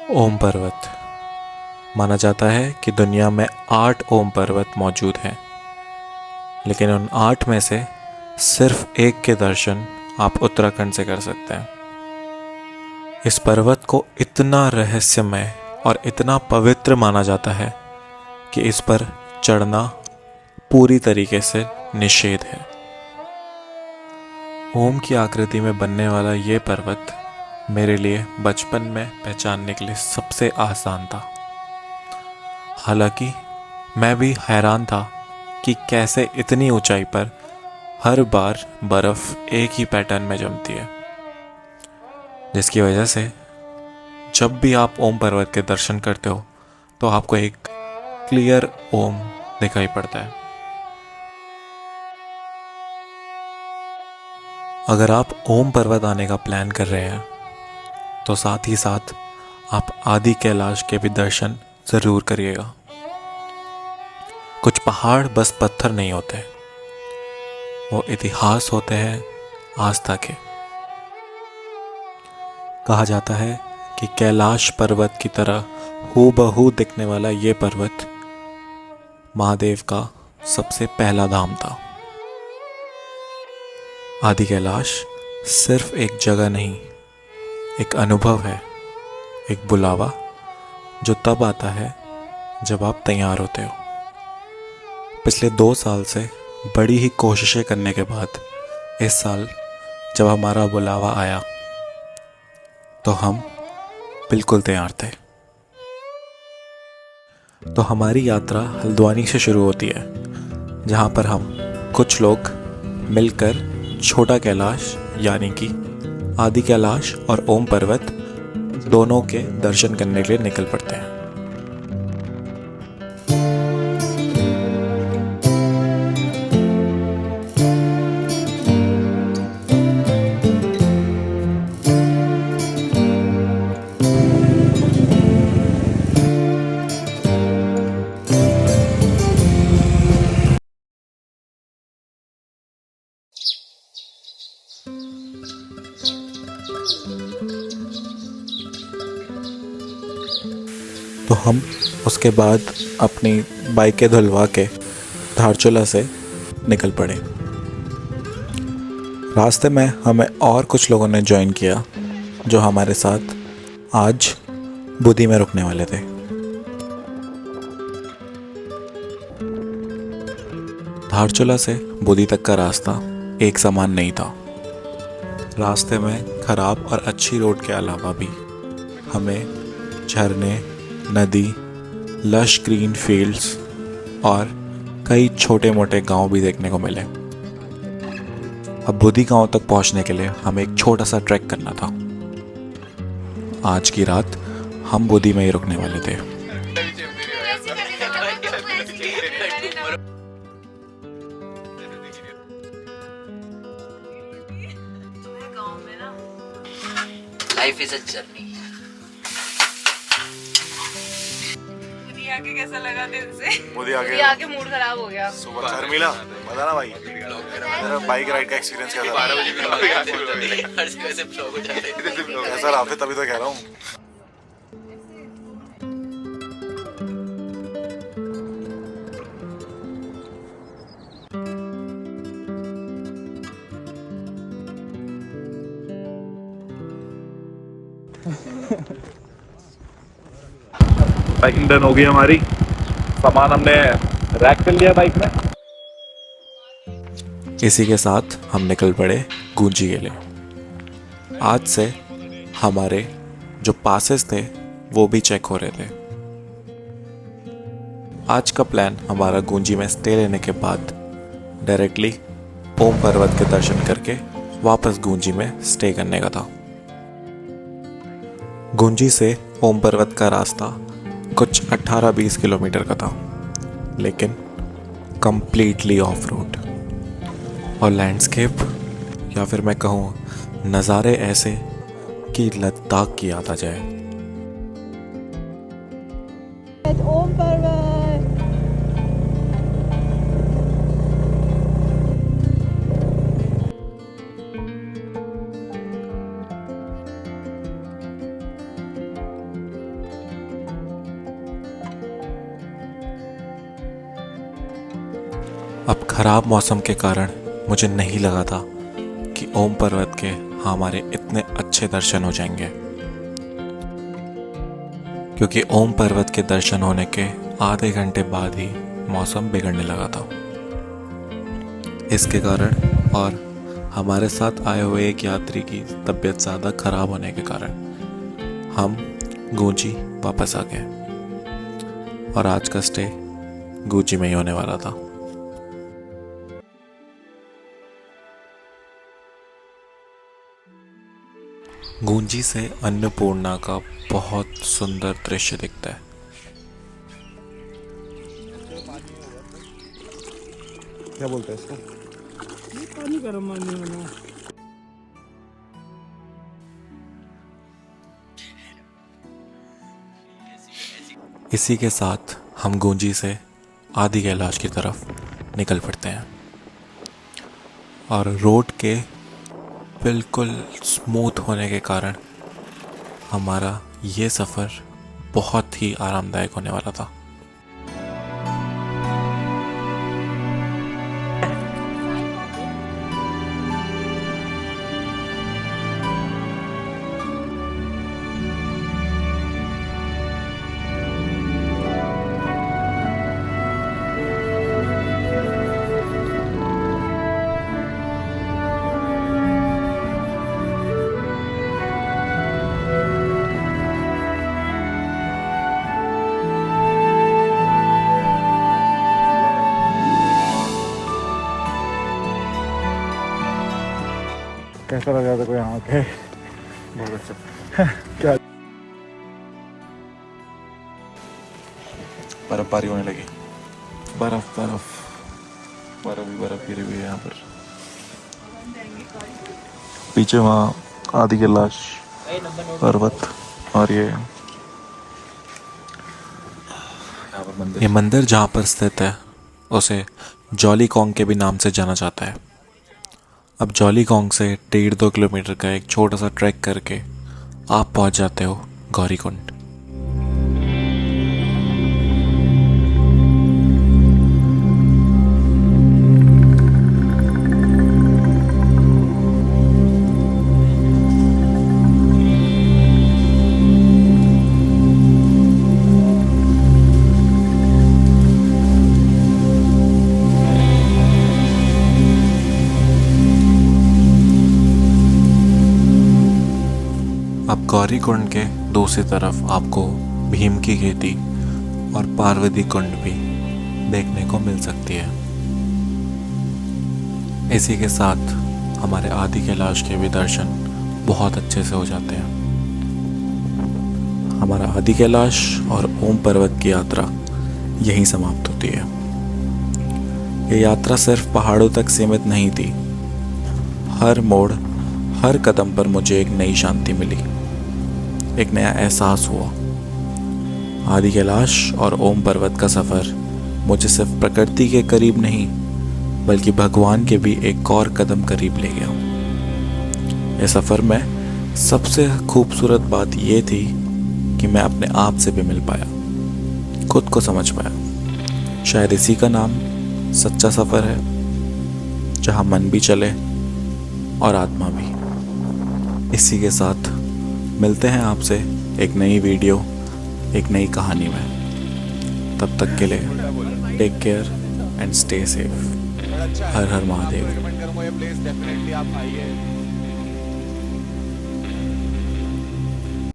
ओम पर्वत। माना जाता है कि दुनिया में 8 ओम पर्वत मौजूद हैं, लेकिन उन 8 में से सिर्फ एक के दर्शन आप उत्तराखंड से कर सकते हैं। इस पर्वत को इतना रहस्यमय और इतना पवित्र माना जाता है कि इस पर चढ़ना पूरी तरीके से निषेध है। ओम की आकृति में बनने वाला ये पर्वत मेरे लिए बचपन में पहचानने के लिए सबसे आसान था। हालांकि मैं भी हैरान था कि कैसे इतनी ऊंचाई पर हर बार बर्फ एक ही पैटर्न में जमती है, जिसकी वजह से जब भी आप ओम पर्वत के दर्शन करते हो तो आपको एक क्लियर ओम दिखाई पड़ता है। अगर आप ओम पर्वत आने का प्लान कर रहे हैं तो साथ ही साथ आप आदि कैलाश के भी दर्शन ज़रूर करिएगा। कुछ पहाड़ बस पत्थर नहीं होते, वो इतिहास होते हैं आस्था के। कहा जाता है कि कैलाश पर्वत की तरह हूबहू दिखने वाला ये पर्वत महादेव का सबसे पहला धाम था। आदि कैलाश सिर्फ एक जगह नहीं, एक अनुभव है, एक बुलावा जो तब आता है जब आप तैयार होते हो। पिछले 2 साल से बड़ी ही कोशिशें करने के बाद इस साल जब हमारा बुलावा आया तो हम बिल्कुल तैयार थे। तो हमारी यात्रा हल्द्वानी से शुरू होती है, जहाँ पर हम कुछ लोग मिलकर छोटा कैलाश यानी कि आदि कैलाश और ओम पर्वत दोनों के दर्शन करने के लिए निकल पड़ते हैं। तो हम उसके बाद अपनी बाइकें धुलवा के धारचूला से निकल पड़े। रास्ते में हमें और कुछ लोगों ने ज्वाइन किया जो हमारे साथ आज बुधी में रुकने वाले थे। धारचूला से बुधी तक का रास्ता एक समान नहीं था। रास्ते में खराब और अच्छी रोड के अलावा भी हमें झरने, नदी, लश ग्रीन फील्ड्स और कई छोटे मोटे गांव भी देखने को मिले। अब बुधी गांव तक पहुंचने के लिए हमें एक छोटा सा ट्रैक करना था। आज की रात हम बुधी में ही रुकने वाले थे। Life is a journey. आके कैसा लगा दिल से? मोदी आके मूड खराब हो गया। सुबह शर्मिला बता ना भाई, मेरा बाइक राइड का एक्सपीरियंस कैसा रहा? 12 बजे हर जगह से ब्लॉग हो जाते हैं। कैसा रहा? फिर तभी तो कह रहा हूँ। पैकिंग डन हो गई हमारी। सामान हमने रैक कर लिया बाइक में। इसी के साथ हम निकल पड़े गूंजी के लिए। आज से हमारे जो पासेस थे वो भी चेक हो रहे थे। आज का प्लान हमारा गूंजी में स्टे लेने के बाद डायरेक्टली ओम पर्वत के दर्शन करके वापस गूंजी में स्टे करने का था। गूंजी से ओम पर्वत का रास्ता कुछ 18-20 किलोमीटर का था, लेकिन कंप्लीटली ऑफ रोड। और लैंडस्केप या फिर मैं कहूँ नज़ारे ऐसे कि लद्दाख की याद आ जाए। ओम पर्वत। अब खराब मौसम के कारण मुझे नहीं लगा था कि ओम पर्वत के हमारे इतने अच्छे दर्शन हो जाएंगे, क्योंकि ओम पर्वत के दर्शन होने के आधे घंटे बाद ही मौसम बिगड़ने लगा था। इसके कारण और हमारे साथ आए हुए एक यात्री की तबीयत ज़्यादा खराब होने के कारण हम गूंजी वापस आ गए और आज का स्टे गूंजी में ही होने वाला था। गूंजी से अन्नपूर्णा का बहुत सुंदर दृश्य दिखता है। क्या बोलते हैं इसको? पानी गर्म पानी होना। इसी के साथ हम गूंजी से आदि कैलाश की तरफ निकल पड़ते हैं और रोड के बिल्कुल स्मूथ होने के कारण हमारा ये सफ़र बहुत ही आरामदायक होने वाला था। कैसा लगा था कोई यहाँ के? बहुत अच्छा। क्या बर्फबारी होने लगी, बर्फ बर्फ बर्फ ही बर्फ गिरी हुई है यहाँ पर। पीछे वहाँ आदि कैलाश पर्वत और ये मंदिर जहाँ पर स्थित है उसे जॉली कॉन्ग के भी नाम से जाना जाता है। अब जॉली कॉन्ग से 1.5-2 किलोमीटर का एक छोटा सा ट्रैक करके आप पहुँच जाते हो गौरीकुंड। अब गौरीकुंड के दूसरी तरफ आपको भीम की खेती और पार्वती कुंड भी देखने को मिल सकती है। इसी के साथ हमारे आदि कैलाश के भी दर्शन बहुत अच्छे से हो जाते हैं। हमारा आदि कैलाश और ओम पर्वत की यात्रा यहीं समाप्त होती है। ये यात्रा सिर्फ पहाड़ों तक सीमित नहीं थी। हर मोड़, हर कदम पर मुझे एक नई शांति मिली, एक नया एहसास हुआ। आदि कैलाश और ओम पर्वत का सफ़र मुझे सिर्फ प्रकृति के करीब नहीं बल्कि भगवान के भी एक और कदम करीब ले गया। इस सफ़र में सबसे खूबसूरत बात ये थी कि मैं अपने आप से भी मिल पाया, खुद को समझ पाया। शायद इसी का नाम सच्चा सफ़र है, जहाँ मन भी चले और आत्मा भी। इसी के साथ मिलते हैं आपसे एक नई वीडियो, एक नई कहानी में। तब तक के लिए take care and stay safe. हर हर महादेव। रिकमेंड करूँगा ये प्लेस, डेफिनेटली आप आइए।